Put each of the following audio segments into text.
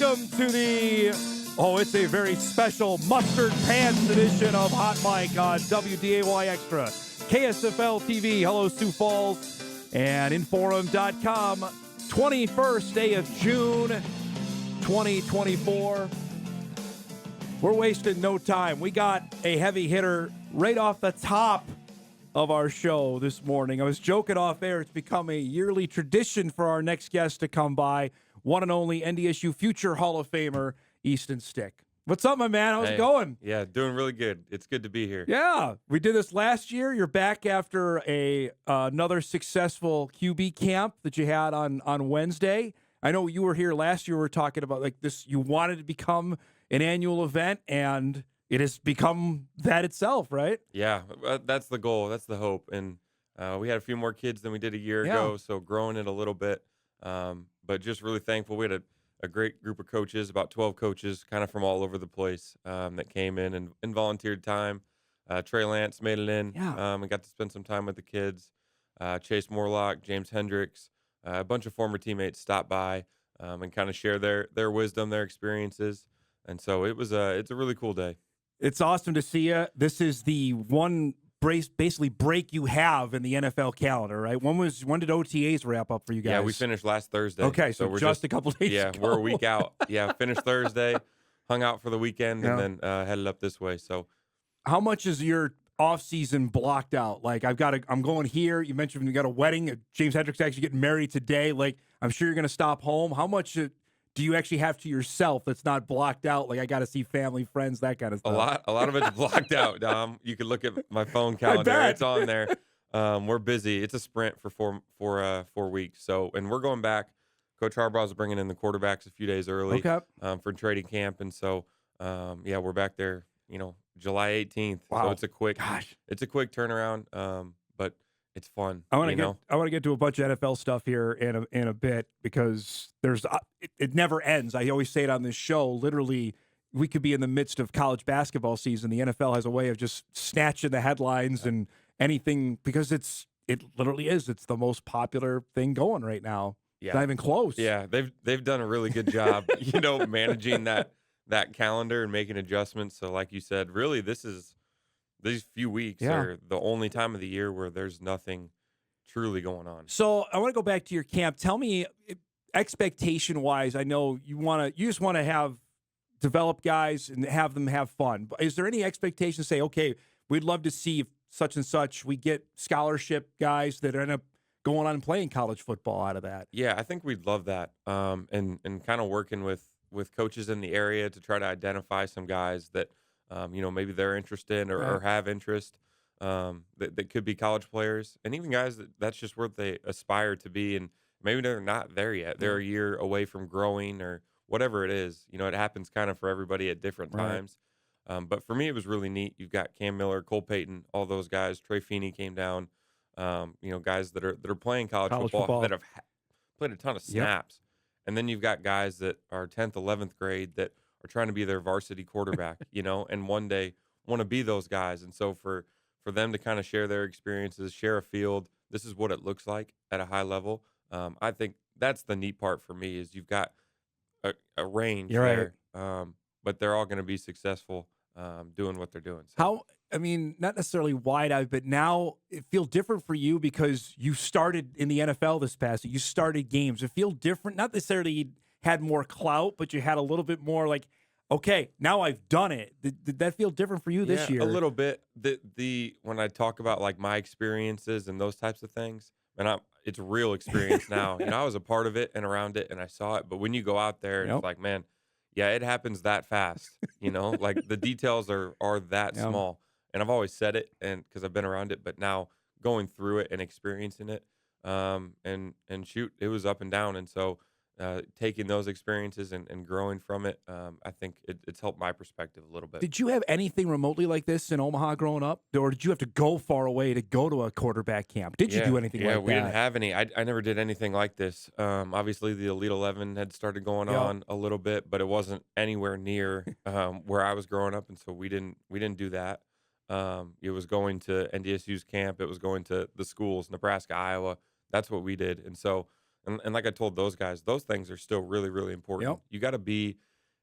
welcome to it's a very special mustard pants edition of Hot Mic on WDAY Extra, KSFL TV. Hello, Sioux Falls, and Inforum.com. 21st day of June, 2024. We're wasting no time. We got a heavy hitter right off the top of our show this morning. I was joking off air. It's become a yearly tradition for our next guest to come by. One and only NDSU future Hall of Famer, Easton Stick. What's up, my man? How's it going? Yeah, doing really good. It's good to be here. Yeah, we did this last year. You're back after another successful QB camp that you had on Wednesday. I know you were here last year. We were talking about like this. You wanted to become an annual event, and it has become that itself, right? Yeah, that's the goal. That's the hope. And we had a few more kids than we did a year ago, so growing it a little bit. But just really thankful. We had a great group of coaches, about 12 coaches, kind of from all over the place that came in and volunteered time. Trey Lance made it in and got to spend some time with the kids. Chase Morlock, James Hendricks, a bunch of former teammates stopped by and kind of share their wisdom, their experiences. And so it's a really cool day. It's awesome to see you. This is the one basically break you have in the NFL calendar, right? When did OTAs wrap up for you guys? Yeah, we finished last Thursday. Okay, so we're just a couple days ago. Yeah, we're a week out. Yeah, finished Thursday, hung out for the weekend, and then headed up this way. So, how much is your off season blocked out? Like, I'm going here. You mentioned you got a wedding. James Hendricks actually getting married today. Like, I'm sure you're going to stop home. How much do you actually have to yourself that's not blocked out? Like, I got to see family, friends, that kind of stuff. A lot of it's blocked out, Dom. You could look at my phone calendar. It's on there. We're busy. It's a sprint for 4 weeks. So, and we're going back. Coach Harbaugh's bringing in the quarterbacks a few days early for training camp. And so, we're back there, July 18th. Wow. So it's a quick turnaround. But it's fun. I want to get to a bunch of NFL stuff here in a bit because it never ends. I always say it on this show. Literally, we could be in the midst of college basketball season. The NFL has a way of just snatching the headlines and anything because it literally is. It's the most popular thing going right now. Yeah. It's not even close. Yeah, they've done a really good job, managing that calendar and making adjustments. So, like you said, really, these few weeks are the only time of the year where there's nothing truly going on. So I want to go back to your camp. Tell me, expectation-wise, I know you just want to have develop guys and have them have fun. But is there any expectation to say, okay, we'd love to see if such and such, we get scholarship guys that end up going on and playing college football out of that? Yeah, I think we'd love that. And kind of working with coaches in the area to try to identify some guys that maybe they're interested or have interest that could be college players, and even guys that's just where they aspire to be, and maybe they're not there yet. They're a year away from growing or whatever it is. It happens kind of for everybody at different times. But for me, it was really neat. You've got Cam Miller, Cole Payton, all those guys. Trey Feeney came down. Guys that are playing college football that have played a ton of snaps. And then you've got guys that are 10th, 11th grade that are trying to be their varsity quarterback, and one day want to be those guys. And so for them to kind of share their experiences, share a field, this is what it looks like at a high level. I think that's the neat part for me is you've got a range there, but they're all going to be successful doing what they're doing. So. Not necessarily wide-eyed, but now it feels different for you because you started in the NFL this past year. You started games. It feels different, not necessarily you had more clout, but you had a little bit more like, okay, now I've done it. Did that feel different for you this year? A little bit. When I talk about like my experiences and those types of things, and it's real experience now. I was a part of it and around it, and I saw it. But when you go out there, it's like, man, it happens that fast. Like the details are that small. And I've always said it, and because I've been around it, but now going through it and experiencing it, and shoot, it was up and down. And so taking those experiences and growing from it, I think it's helped my perspective a little bit. Did you have anything remotely like this in Omaha growing up? Or did you have to go far away to go to a quarterback camp? Did you do anything like that? Yeah, we didn't have any. I never did anything like this. Obviously, the Elite 11 had started going on a little bit, but it wasn't anywhere near where I was growing up, and so we didn't do that. It was going to NDSU's camp. It was going to the schools, Nebraska, Iowa. That's what we did. And so And like I told those guys, those things are still really, really important. Yep. You got to be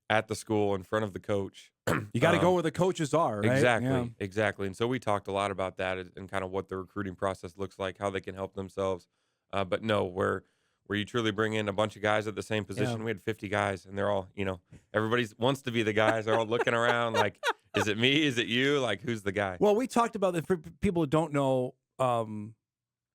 at the school in front of the coach. You got to go where the coaches are, right? Yeah. Exactly. And so we talked a lot about that and kind of what the recruiting process looks like, how they can help themselves. But no, where you truly bring in a bunch of guys at the same position. Yeah. We had 50 guys, and they're all, everybody wants to be the guys. They're all looking around like, is it me? Is it you? Like, who's the guy? Well, we talked about that for people who don't know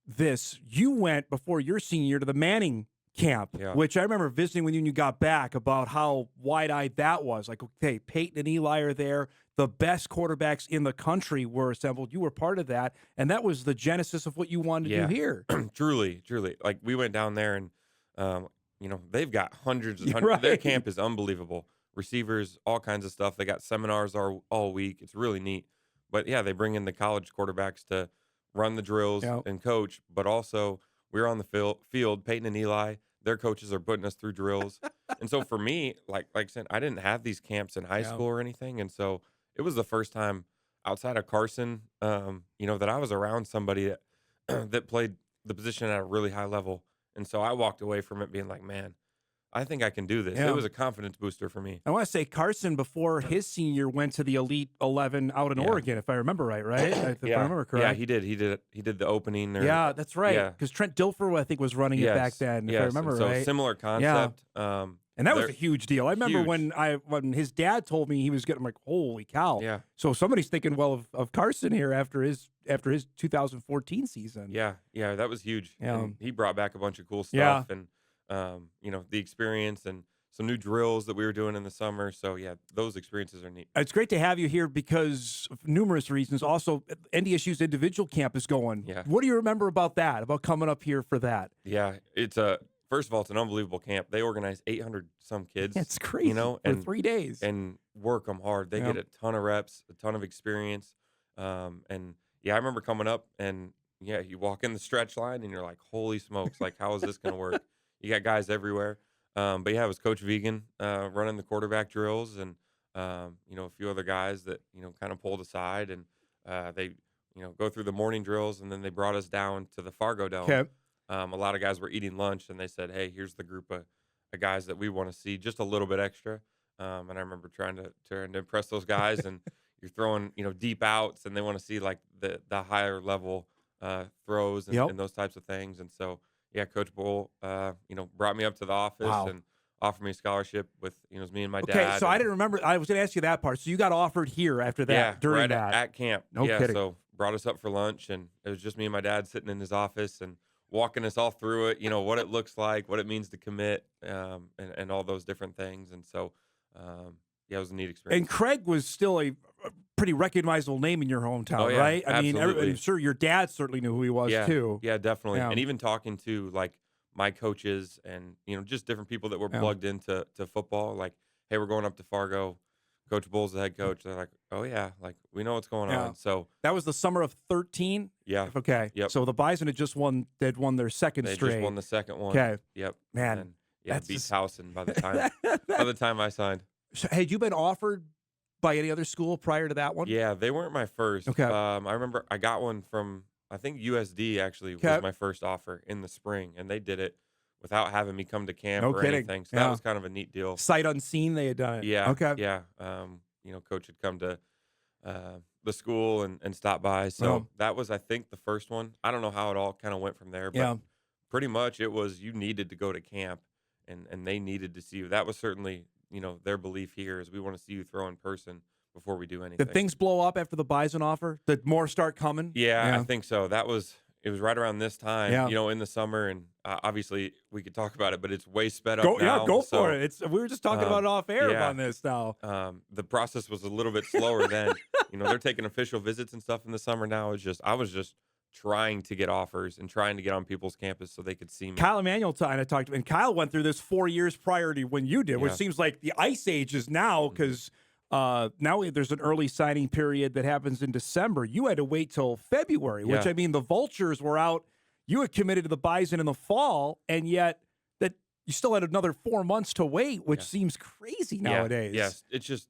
this. You went before your senior year to the Manning camp, Yeah. which I remember visiting with you when you got back about how wide-eyed that was. Like, okay, Peyton and Eli are there. The best quarterbacks in the country were assembled. You were part of that, and that was the genesis of what you wanted to do here. Truly. Like, we went down there, and, they've got hundreds and hundreds. Right. Their camp is unbelievable. Receivers, all kinds of stuff. They got seminars all week. It's really neat. But, yeah, they bring in the college quarterbacks to run the drills and coach, but also we're on the field, Peyton and Eli, their coaches are putting us through drills. And so for me, like I said, I didn't have these camps in high school or anything. And so it was the first time outside of Carson, that I was around somebody that, that played the position at a really high level. And so I walked away from it being like, man, I think I can do this. Yeah. It was a confidence booster for me. I want to say Carson, before his senior year, went to the Elite 11 out in Oregon, if I remember right? If I remember correct. Yeah, he did. He did the opening. Yeah, that's right. Yeah. Because Trent Dilfer, I think, was running it back then, if I remember so right. similar concept. And that was a huge deal. I remember huge. when his dad told me he was getting, I'm like, holy cow. Yeah. So somebody's thinking well of Carson here after his 2014 season. Yeah, that was huge. Yeah. And he brought back a bunch of cool Yeah. stuff and the experience and some new drills that we were doing in the summer. So yeah, those experiences are neat. It's great to have you here because of numerous reasons. Also, NDSU's individual camp is going. Yeah. What do you remember about that, about coming up here for that? Yeah, first of all, it's an unbelievable camp. They organize 800 some kids. It's crazy. for for 3 days. And work them hard. They get a ton of reps, a ton of experience. And yeah, I remember coming up and yeah, you walk in the stretch line and you're like, holy smokes, like how is this going to work? You got guys everywhere. But yeah, it was Coach Vegan running the quarterback drills and, a few other guys that, kind of pulled aside and they, go through the morning drills and then they brought us down to the Fargo Dome. Okay. A lot of guys were eating lunch and they said, hey, here's the group of guys that we want to see just a little bit extra. And I remember trying to impress those guys and you're throwing, deep outs and they want to see like the higher level throws and those types of things. And so, yeah, Coach Bull, brought me up to the office and offered me a scholarship with, it was me and my dad. Okay, so I didn't remember. I was going to ask you that part. So you got offered here after that, during right that. at camp. No kidding. So brought us up for lunch and it was just me and my dad sitting in his office and walking us all through it, what it looks like, what it means to commit, and all those different things. And so, it was a neat experience. And Craig was still a pretty recognizable name in your hometown, right? I mean, I'm sure your dad certainly knew who he was too. Yeah, definitely. Yeah. And even talking to like my coaches and just different people that were plugged into football, like, hey, we're going up to Fargo. Coach Bull's the head coach. They're like, oh yeah, like we know what's going on. So that was the summer of 13. Yeah. Okay. Yep. So the Bison had just won. They'd won their second They straight. just won the second one. Okay. Yep. Man, And, yeah, that's beat just- Towson by the time I signed. So, had you been offered by any other school prior to that one? Yeah, they weren't my first. Okay. I remember I got one from I think USD actually was my first offer in the spring, and they did it without having me come to camp No or kidding. anything. So that was kind of a neat deal. Sight unseen, they had done it. Yeah. Okay. Yeah. Coach had come to the school and stopped by. So that was, I think, the first one. I don't know how it all kind of went from there, but pretty much it was you needed to go to camp and they needed to see you. That was certainly, their belief here is we want to see you throw in person before we do anything. Did things blow up after the Bison offer? Did more start coming? Yeah, I think so. It was right around this time, Yeah. In the summer, and obviously we could talk about it, but it's way sped up now. Yeah, go for it. We were just talking about it off air on this now. The process was a little bit slower then. They're taking official visits and stuff in the summer now. I was just trying to get offers and trying to get on people's campus so they could see me. Kyle Emanuel and I talked to him, and Kyle went through this 4 years prior to when you did, which seems like the ice age is now because now there's an early signing period that happens in December. You had to wait till February, which I mean, the Vultures were out. You had committed to the Bison in the fall, and yet that you still had another 4 months to wait, which seems crazy nowadays. Yes, it's just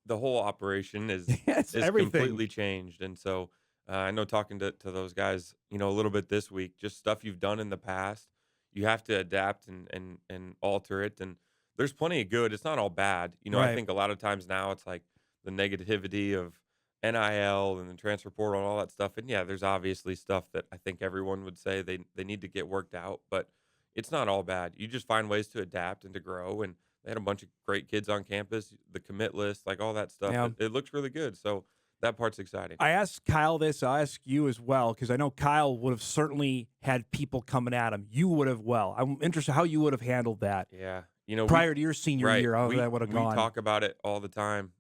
the whole operation is everything. completely changed, and so I know talking to those guys, a little bit this week, just stuff you've done in the past, you have to adapt and alter it. And there's plenty of good. It's not all bad. You know, I Right. think a lot of times now it's like the negativity of NIL and the transfer portal and all that stuff. And yeah, there's obviously stuff that I think everyone would say they need to get worked out, but it's not all bad. You just find ways to adapt and to grow. And they had a bunch of great kids on campus, the commit list, like all that stuff. Yeah. It looks really good. So that part's exciting. I asked Kyle this. I'll ask you as well, because I know Kyle would have certainly had people coming at him. You would have well. I'm interested how you would have handled that Yeah. You know, prior to your senior right. year. How that would have We gone. talk about it all the time.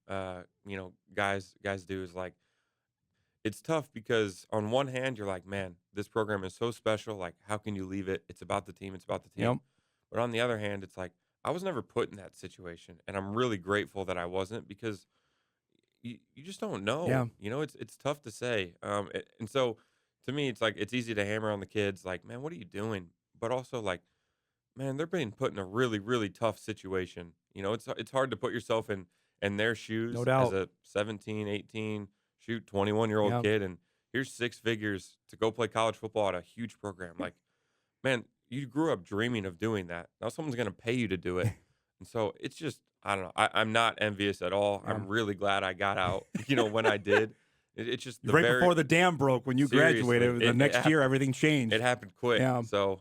You know, guys do is like, it's tough because on one hand, you're like, man, this program is so special. Like, how can you leave it? It's about the team. It's about the team. Yep. But on the other hand, it's like, I was never put in that situation. And I'm really grateful that I wasn't, because you just don't know. Yeah. You know, it's tough to say. And so to me, it's like, it's easy to hammer on the kids, like, man, what are you doing? But also like, man, they're being put in a really, really tough situation. You know, it's hard to put yourself in their shoes No as doubt. a 17, 18, 21-year-old Yep. kid, and here's 6 figures to go play college football at a huge program. Like, man, you grew up dreaming of doing that. Now someone's going to pay you to do it. And so it's just, I don't know. I'm not envious at all. Yeah. I'm really glad I got out, you know, when I did. It's just Right before the dam broke when you graduated. Seriously, The next year, everything changed. it happened quick. Yeah. So,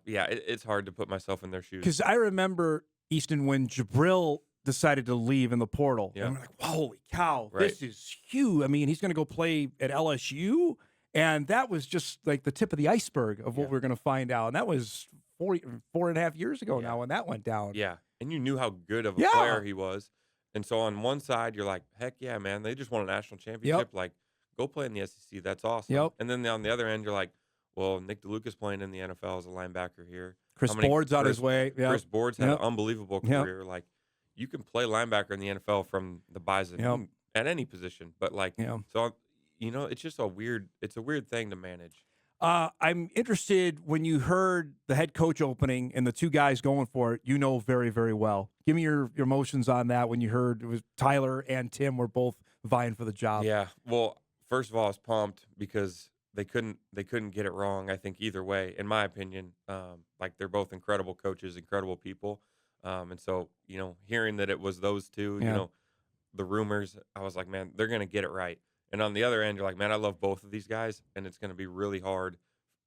yeah, it's hard to put myself in their shoes. Because I remember, Easton, when Jabril decided to leave in the portal. Yeah. And we're like, holy cow, Right. this is huge. I mean, he's going to go play at LSU. And that was just like the tip of the iceberg of what Yeah. we're going to find out. And that was 4.5 years ago Yeah. now when that went down. Yeah, and you knew how good of a Yeah. player he was. And so on one side, you're like, heck yeah, man, they just won a national championship. Like, go play in the SEC. That's awesome. Yep. And then on the other end, you're like, well, Nick DeLuca's playing in the NFL as a linebacker here. Chris How many- Board's on his Chris- way. Yep. Chris Board's had Yep. an unbelievable Yep. career. Like, you can play linebacker in the NFL from the Bison Yep. at any position. But like, Yeah. so you know, it's just it's a weird thing to manage. I'm interested when you heard the head coach opening and the two guys going for it, you know very, very well. Give me your emotions on that when you heard it was Tyler and Tim were both vying for the job. Yeah. Well, first of all, I was pumped because they couldn't get it wrong. I think either way, in my opinion, like they're both incredible coaches, incredible people. And so, you know, hearing that it was those two, Yeah. you know, the rumors, I was like, man, they're going to get it right. And on the other end, you're like, man, I love both of these guys, and it's going to be really hard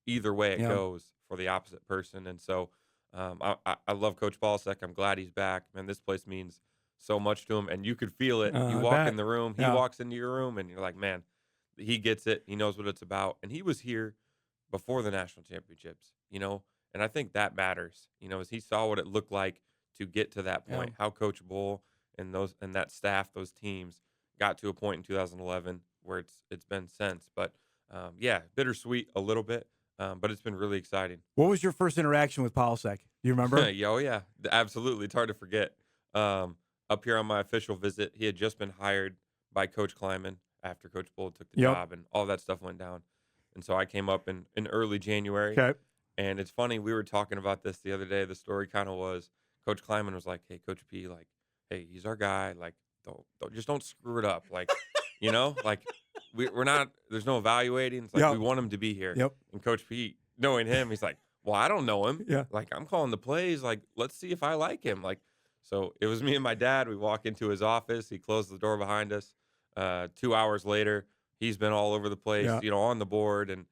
either way it Yeah. goes for the opposite person. And so I love Coach Balsek. I'm glad he's back. Man, this place means so much to him, and you could feel it. You I walk bet. in the room, he Yeah. walks into your room, and you're like, man, he gets it. He knows what it's about. And he was here before the national championships, you know, and I think that matters, you know, as he saw what it looked like to get to that point, how Coach Bull and that staff, those teams got to a point in 2011 where it's been since. But yeah, bittersweet a little bit, but it's been really exciting. What was your first interaction with Polsek? Do you remember? Yeah, oh yeah, absolutely. It's hard to forget. Up here on my official visit, he had just been hired by Coach Kleiman after Coach Bull took the Yep. job, and all that stuff went down. And so I came up in early January. Okay. And it's funny, we were talking about this the other day. The story kind of was Coach Kleiman was like, hey, Coach P, like, hey, he's our guy. Like, don't screw it up. Like, you know, like we're not, there's no evaluating. It's like, Yep. we want him to be here. Yep. And Coach P, knowing him, he's like, well, I don't know him. Yeah. Like, I'm calling the plays. Like, let's see if I like him. Like, so it was me and my dad. We walk into his office. He closed the door behind us. 2 hours later, he's been all over the place, Yeah. you know, on the board. And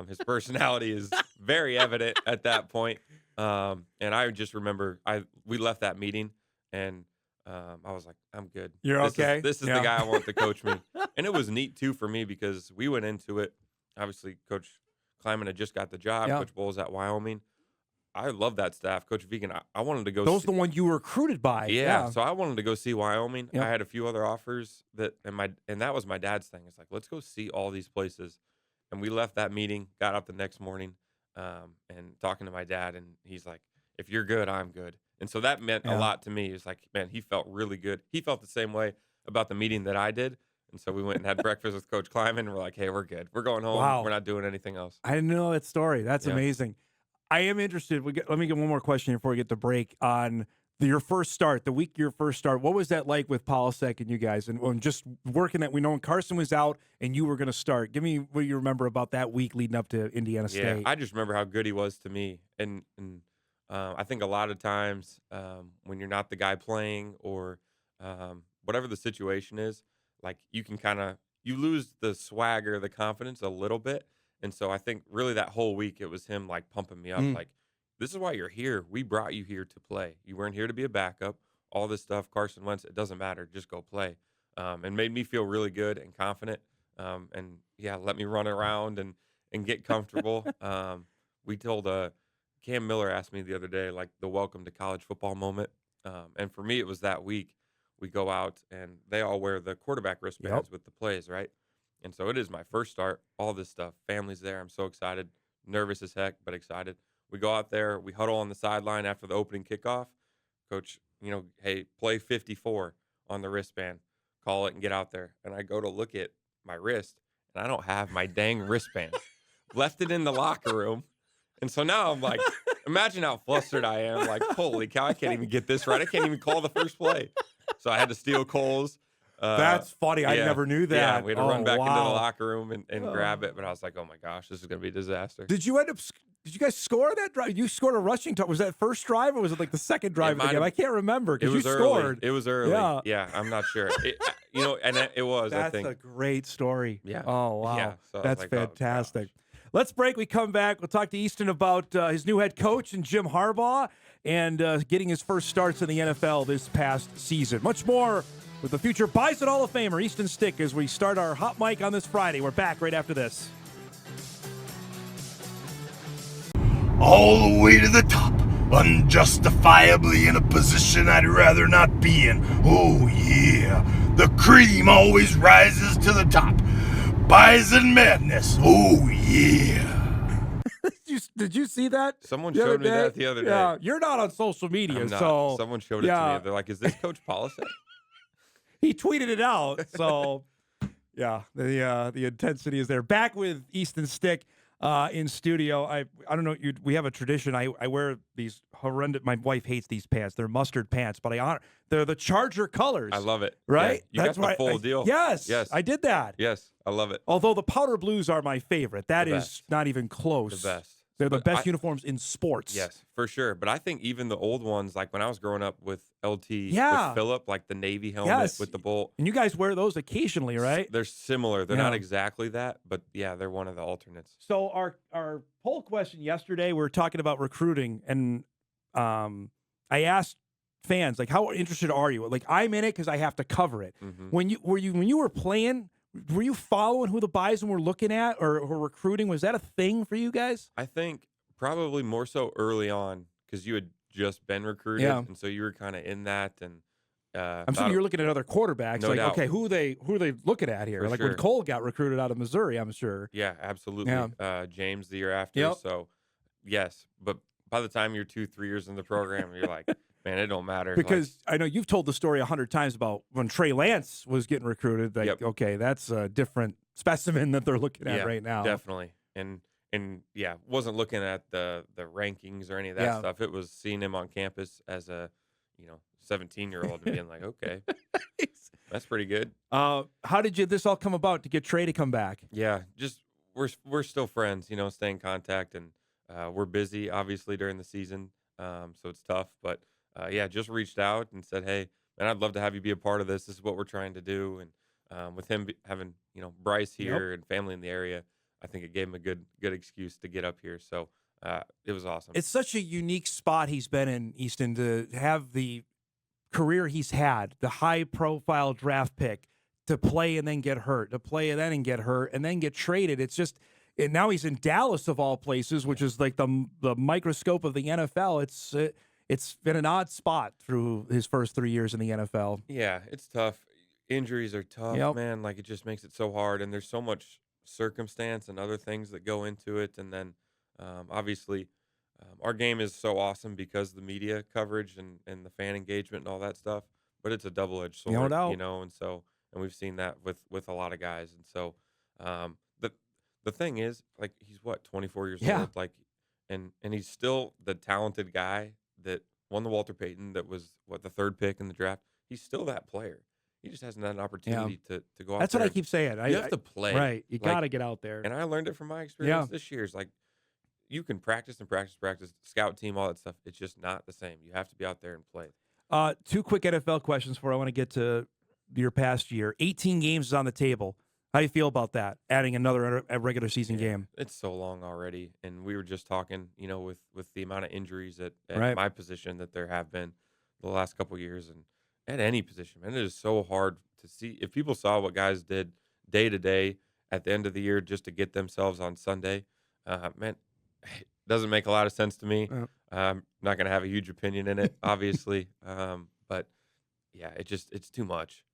his personality is very evident at that point. And I just remember we left that meeting, and I was like, I'm good. You're okay? This is Yeah. the guy I want to coach me. And it was neat, too, for me because we went into it. Obviously, Coach Kleiman had just got the job. Yeah. Coach Bull's at Wyoming. I love that staff. Coach Vegan, I wanted to go Those see. the one you were recruited by. Yeah, so I wanted to go see Wyoming. Yep. I had a few other offers and that was my dad's thing. It's like, let's go see all these places. And we left that meeting, got up the next morning, and talking to my dad, and he's like, if you're good, I'm good. And so that meant a lot to me. It's like, man, he felt really good. He felt the same way about the meeting that I did. And so we went and had breakfast with Coach Kleiman, and we're like, hey, we're good. We're going home. Wow. We're not doing anything else. I didn't know that story. That's Yeah. amazing. I am interested. Let me get one more question here before we get the break on your first start, the week your first start, what was that like with Polasek and you guys, and just working that? We know when Carson was out and you were going to start. Give me what you remember about that week leading up to Indiana Yeah, State. I just remember how good he was to me, and I think a lot of times when you're not the guy playing or whatever the situation is, like you can you lose the swagger, the confidence a little bit, and so I think really that whole week it was him like pumping me up, Mm. like this is why you're here. We brought you here to play. You weren't here to be a backup. All this stuff, Carson Wentz, it doesn't matter. Just go play, and made me feel really good and confident, and yeah, let me run around and get comfortable. We told Cam Miller asked me the other day, like the welcome to college football moment. And for me, it was that week. We go out and they all wear the quarterback wristbands with the plays, right? And so it is my first start, all this stuff. Family's there. I'm so excited, nervous as heck, but excited. We go out there, we huddle on the sideline after the opening kickoff. Coach, hey, play 54 on the wristband, call it and get out there. And I go to look at my wrist and I don't have my dang wristband. Left it in the locker room. And so now I'm like, imagine how flustered I am. Like, holy cow, I can't even get this right. I can't even call the first play. So I had to steal Cole's. That's funny. I never knew that. Yeah, we had to run back into the wow. locker room and grab it. But I was like, oh my gosh, this is going to be a disaster. Did you guys score that drive? You scored a rushing touchdown. Was that first drive or was it like the second drive of the game? I can't remember because you scored. It was early. Yeah. Yeah, I'm not sure. It was, That's I think. a great story. Yeah. Oh, wow. Yeah, so I was That's like, oh, fantastic. gosh. Let's break. We come back. We'll talk to Easton about his new head coach and Jim Harbaugh and getting his first starts in the NFL this past season. Much more with the future Bison Hall of Famer, Easton Stick, as we start our hot mic on this Friday. We're back right after this. All the way to the top, unjustifiably in a position I'd rather not be in. Oh yeah, the cream always rises to the top. Bison madness, oh yeah. Did you see that? Someone showed me that the other day. Yeah, you're not on social media, I'm not. so Someone showed it to me. They're like, is this Coach Polasek? He tweeted it out, so yeah, the intensity is there. Back with Easton Stick in studio. I don't know. We have a tradition. I wear these horrendous. My wife hates these pants. They're mustard pants, but they're the Charger colors. I love it. Right? Yeah, you got the full deal. Yes. I did that. Yes, I love it. Although the powder blues are my favorite. That The is best. not even close. The best. They're the But best uniforms in sports. Yes, for sure. But I think even the old ones, like when I was growing up with LT, Yeah. with Phillip, like the Navy helmet Yes. with the bolt. And you guys wear those occasionally, right? They're similar. They're Yeah. not exactly that, but yeah, they're one of the alternates. So our poll question yesterday, we were talking about recruiting, and I asked fans, like, how interested are you? Like, I'm in it because I have to cover it. Mm-hmm. When you were playing, were you following who the Bison were looking at or recruiting? Was that a thing for you guys? I think probably more so early on because you had just been recruited, Yeah. and so you were kind of in that. And I'm assuming you're looking at other quarterbacks. No like, doubt. okay, who are they looking at here? For Like when sure. Cole got recruited out of Missouri, I'm sure. Yeah, absolutely. Yeah. James the year after. Yep. So yes, but by the time you're 2-3 years in the program, you're like, man, it don't matter. Because I know you've told the story 100 times about when Trey Lance was getting recruited. Like, Yep. okay, that's a different specimen that they're looking at Yeah, right now. definitely. And yeah, wasn't looking at the rankings or any of that Yeah. stuff. It was seeing him on campus as a 17-year-old and being like, okay, that's pretty good. How did this all come about to get Trey to come back? Yeah, just we're still friends, stay in contact, and we're busy obviously during the season, so it's tough. But yeah, just reached out and said, hey, man, I'd love to have you be a part of this. This is what we're trying to do, and with him having Bryce here and family in the area, I think it gave him a good excuse to get up here. So it was awesome. It's such a unique spot he's been in, Easton, to have the career he's had, the high-profile draft pick, to play and then get hurt, to play and then get hurt, and then get traded. It's just, and now he's in Dallas of all places, which is like the microscope of the NFL. It's been an odd spot through his first 3 years in the NFL. Yeah, it's tough. Injuries are tough, Yep. man. Like it just makes it so hard, and there's so much circumstance and other things that go into it. And then obviously our game is so awesome because of the media coverage and the fan engagement and all that stuff. But it's a double-edged sword, No doubt. and we've seen that with a lot of guys. And so the thing is, like, he's 24 years Yeah. old, like, and he's still the talented guy that won the Walter Payton. That was the third pick in the draft. He's still that player. He just hasn't had an opportunity to go out That's there. what I keep saying. You have to play. Right. You Like, got to get out there. And I learned it from my experience this year. It's like you can practice and practice, scout team, all that stuff. It's just not the same. You have to be out there and play. 2 quick NFL questions before I want to get to your past year. 18 games is on the table. How do you feel about that? Adding another regular season game. It's so long already, and we were just talking, with the amount of injuries at Right. my position that there have been the last couple of years, and at any position, man, it is so hard to see. If people saw what guys did day to day at the end of the year just to get themselves on Sunday, man, it doesn't make a lot of sense to me. I'm not going to have a huge opinion in it, obviously, but yeah, it's too much.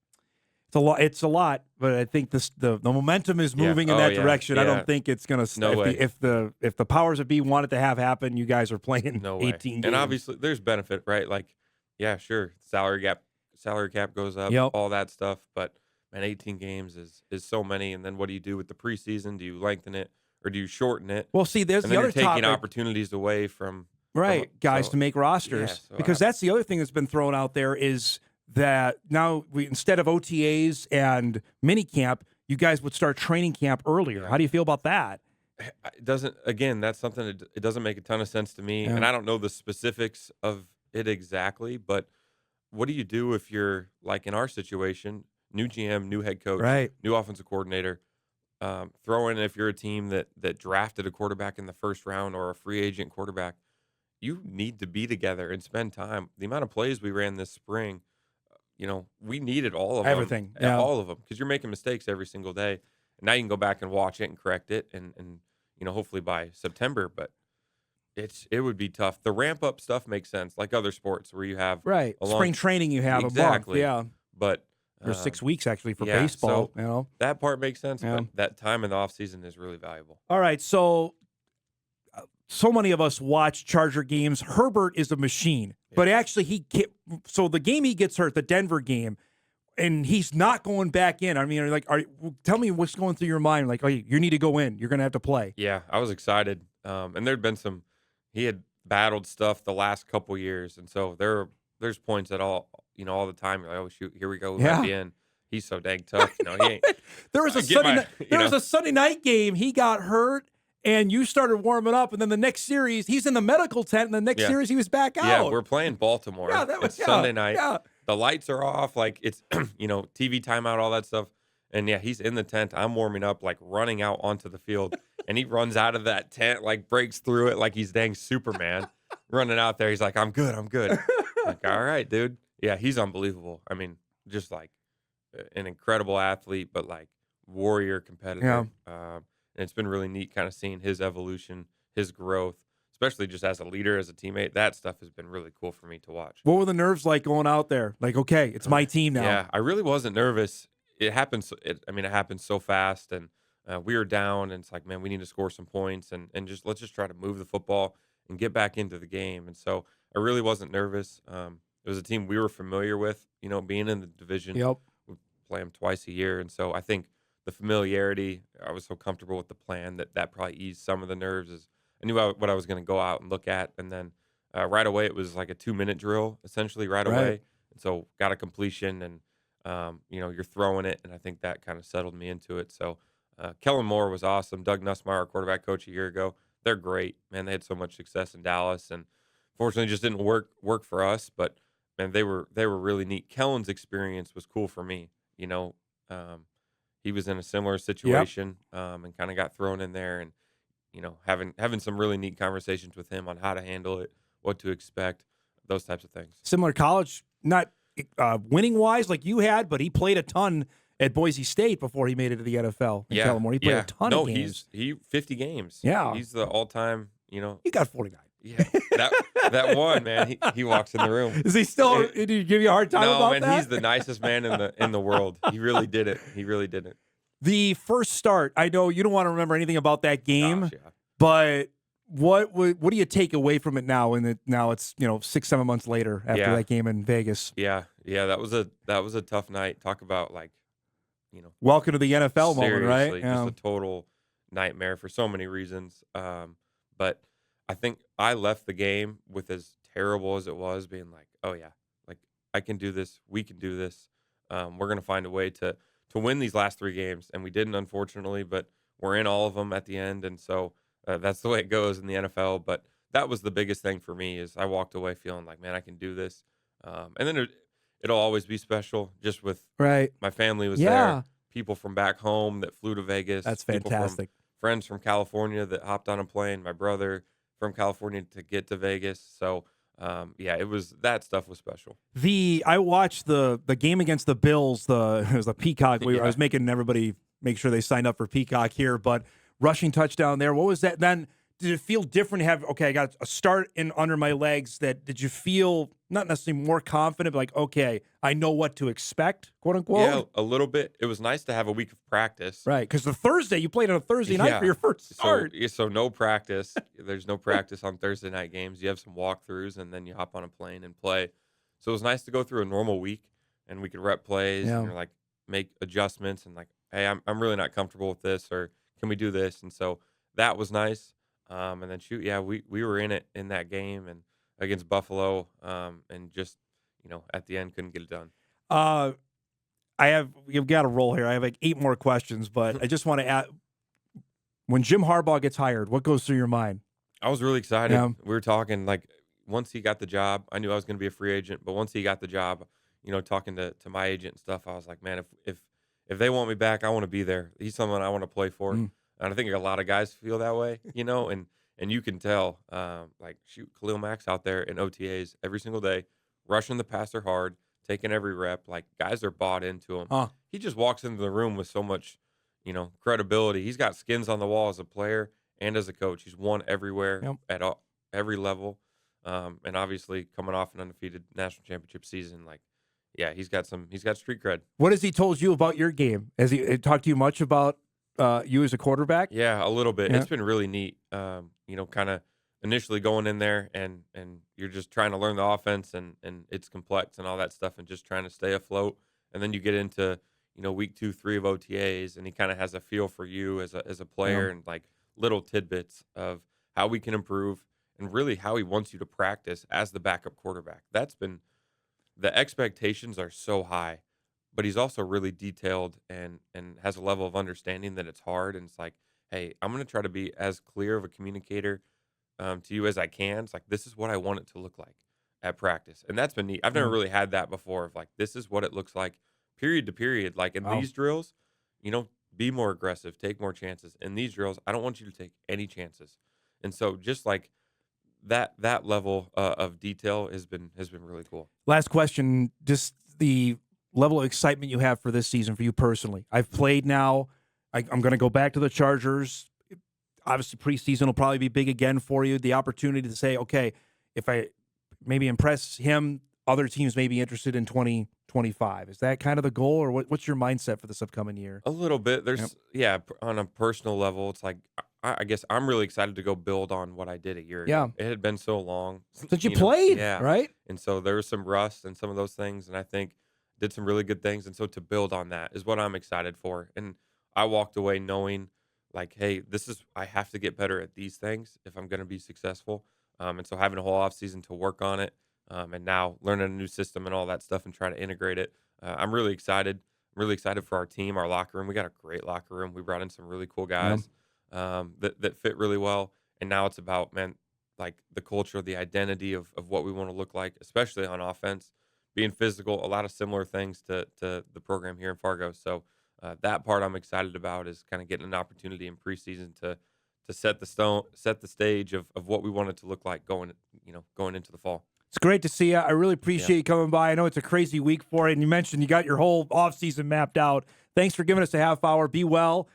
It's a lot, but I think the momentum is moving in that direction. Yeah. I don't think it's going to. No way. If the powers that be wanted to have happen, you guys are playing 18 games. And obviously, there's benefit, right? Like, yeah, sure, salary cap goes up, all that stuff. But man, 18 games is so many. And then what do you do with the preseason? Do you lengthen it or do you shorten it? Well, see, there's and the then other you're taking topic. Opportunities away from guys to make rosters, because that's the other thing that's been thrown out there is that now instead of OTAs and mini camp, you guys would start training camp earlier. How do you feel about that? It doesn't. Again, that's something that it doesn't make a ton of sense to me, and I don't know the specifics of it exactly. But what do you do if you're like in our situation, new GM, new head coach, new offensive coordinator? Throw in if you're a team that drafted a quarterback in the first round or a free agent quarterback, you need to be together and spend time. The amount of plays we ran this spring, we needed all of everything, all of them, because you're making mistakes every single day. And now you can go back and watch it and correct it, and hopefully by September. But it would be tough. The ramp up stuff makes sense, like other sports where you have spring training. You have exactly. a month, but. There's 6 weeks actually for baseball. So that part makes sense, but that time in the off season is really valuable. All right, so many of us watch Charger games. Herbert is a machine, but actually so the game he gets hurt, the Denver game, and he's not going back in. I mean, like, tell me what's going through your mind. Like, you need to go in. You're going to have to play. Yeah, I was excited, and there'd been he had battled stuff the last couple years, and so there's points at all the time. You're like, oh shoot, here we go. We might be in. He's so dang tough. He ain't. There was a Sunday night game. He got hurt, and you started warming up, and then the next series, he's in the medical tent, and the next series he was back out. Yeah, we're playing Baltimore. It's Sunday night. Yeah. The lights are off. Like, it's TV timeout, all that stuff. And he's in the tent. I'm warming up, like running out onto the field, and he runs out of that tent, like breaks through it, like he's dang Superman, running out there. He's like, I'm good. Like, all right, dude. Yeah, he's unbelievable. I mean, just like an incredible athlete, but like warrior competitor. And it's been really neat kind of seeing his evolution, his growth, especially just as a leader, as a teammate. That stuff has been really cool for me to watch. What were the nerves like going out there? Like, okay, it's my team now. Yeah, I really wasn't nervous. It happens. It happened so fast, and we were down, and it's like, man, we need to score some points, and let's just try to move the football and get back into the game. And so I really wasn't nervous. It was a team we were familiar with, being in the division. We play them twice a year. And so I think the familiarity, I was so comfortable with the plan that probably eased some of the nerves. As I knew what I was going to go out and look at. And then right away, it was like a 2-minute drill, essentially right away. And so got a completion, and, you're throwing it. And I think that kind of settled me into it. So Kellen Moore was awesome. Doug Nussmeier, our quarterback coach a year ago, they're great. Man, they had so much success in Dallas. And fortunately, just didn't work for us. But man, they were really neat. Kellen's experience was cool for me. He was in a similar situation and kind of got thrown in there, and having some really neat conversations with him on how to handle it, what to expect, those types of things. Similar college, not winning wise like you had, but he played a ton at Boise State before he made it to the NFL. Kellen Moore, he played a ton of games. He 50 games. Yeah, he's the all-time. He got 49. Yeah, that one, man. He walks in the room. Is he still? Did he give you a hard time about that? No, man. He's the nicest man in the world. He really did it. He really did it. The first start. I know you don't want to remember anything about that game, but what do you take away from it now? And now it's 6-7 months later after that game in Vegas. Yeah. That was a tough night. Talk about welcome to the NFL moment, right? Just a total nightmare for so many reasons. But I think I left the game with as terrible as it was, being like, oh yeah, like I can do this. We can do this. We're gonna find a way to win these last 3 games, and we didn't, unfortunately, but we're in all of them at the end, and so that's the way it goes in the NFL. But that was the biggest thing for me is I walked away feeling like, man, I can do this. And then it'll always be special just with Right. my family was Yeah. there, people from back home that flew to Vegas. That's people from fantastic. friends from California that hopped on a plane, my brother from California to get to Vegas. So, yeah, that stuff was special. I watched the game against the Bills. It was the Peacock. I was making everybody make sure they signed up for Peacock here, but rushing touchdown there. What was that? Then did it feel different to have, okay, I got a start in under my legs? Did you feel not necessarily more confident, but like, okay, I know what to expect, quote unquote? Yeah, a little bit. It was nice to have a week of practice. Right, because you played on a Thursday night for your first start. So no practice. There's no practice on Thursday night games. You have some walkthroughs, and then you hop on a plane and play. So it was nice to go through a normal week, and we could rep plays and like make adjustments and like, hey, I'm really not comfortable with this, or can we do this? And so that was nice. And then we were in it in that game and against Buffalo, and just at the end couldn't get it done. You've got to roll here. I have like 8 more questions, but I just want to add, when Jim Harbaugh gets hired, what goes through your mind? I was really excited. Yeah. We were talking like once he got the job, I knew I was going to be a free agent, but once he got the job, talking to my agent and stuff, I was like, man, if they want me back, I want to be there. He's someone I want to play for. And I think a lot of guys feel that way, and you can tell, Khalil Mack's out there in OTAs every single day, rushing the passer hard, taking every rep. Like, guys are bought into him. He just walks into the room with so much, credibility. He's got skins on the wall as a player and as a coach. He's won everywhere at every level. And obviously coming off an undefeated national championship season, he's got street cred. What has he told you about your game? Has he talked to you much about you as a quarterback? Yeah, a little bit. Yeah. It's been really neat. Kind of initially going in there and you're just trying to learn the offense and it's complex and all that stuff and just trying to stay afloat. And then you get into, week 2, 3 of OTAs and he kind of has a feel for you as a player and like little tidbits of how we can improve and really how he wants you to practice as the backup quarterback. The expectations are so high, but he's also really detailed and has a level of understanding that it's hard. And it's like, hey, I'm going to try to be as clear of a communicator to you as I can. It's like, this is what I want it to look like at practice. And that's been neat. I've never really had that before of like, this is what it looks like period to period. Like in these drills, be more aggressive, take more chances. In these drills, I don't want you to take any chances. And so just like that level of detail has been really cool. Last question, just the level of excitement you have for this season for you personally. I've played now. I'm going to go back to the Chargers. Obviously, preseason will probably be big again for you. The opportunity to say, okay, if I maybe impress him, other teams may be interested in 2025. Is that kind of the goal, or what's your mindset for this upcoming year? A little bit. There's, on a personal level, it's like, I guess I'm really excited to go build on what I did a year ago. It had been so long since you played, right? And so there was some rust and some of those things, and I think did some really good things. And so to build on that is what I'm excited for. And I walked away knowing like, hey, I have to get better at these things if I'm going to be successful. And so having a whole off season to work on it, and now learning a new system and all that stuff and try to integrate it. I'm really excited. I'm really excited for our team, our locker room. We got a great locker room. We brought in some really cool guys that fit really well. And now it's about, man, like the culture, the identity of what we want to look like, especially on offense, being physical, a lot of similar things to the program here in Fargo. So that part I'm excited about is kind of getting an opportunity in preseason to set the stage of what we want it to look like going into the fall. It's great to see you. I really appreciate you coming by. I know it's a crazy week for you, and you mentioned you got your whole offseason mapped out. Thanks for giving us a half hour. Be well.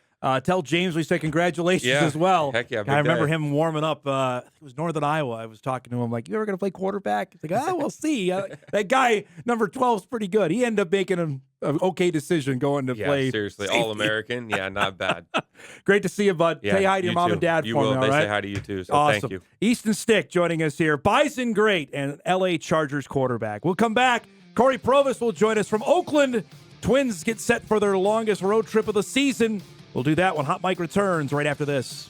Tell James we say congratulations as well. Heck yeah, I remember him warming up. I think it was Northern Iowa. I was talking to him like, you ever going to play quarterback? He's like, we'll see. That guy, number 12, is pretty good. He ended up making an okay decision going to play. Seriously, safety. All-American. Yeah, not bad. Great to see you, bud. Say hi to your mom and dad you for will. me, all they right? say hi to you, too, so awesome. Thank you. Easton Stick joining us here. Bison Great and L.A. Chargers quarterback. We'll come back. Corey Provis will join us from Oakland. Twins get set for their longest road trip of the season. We'll do that when Hot Mike returns right after this.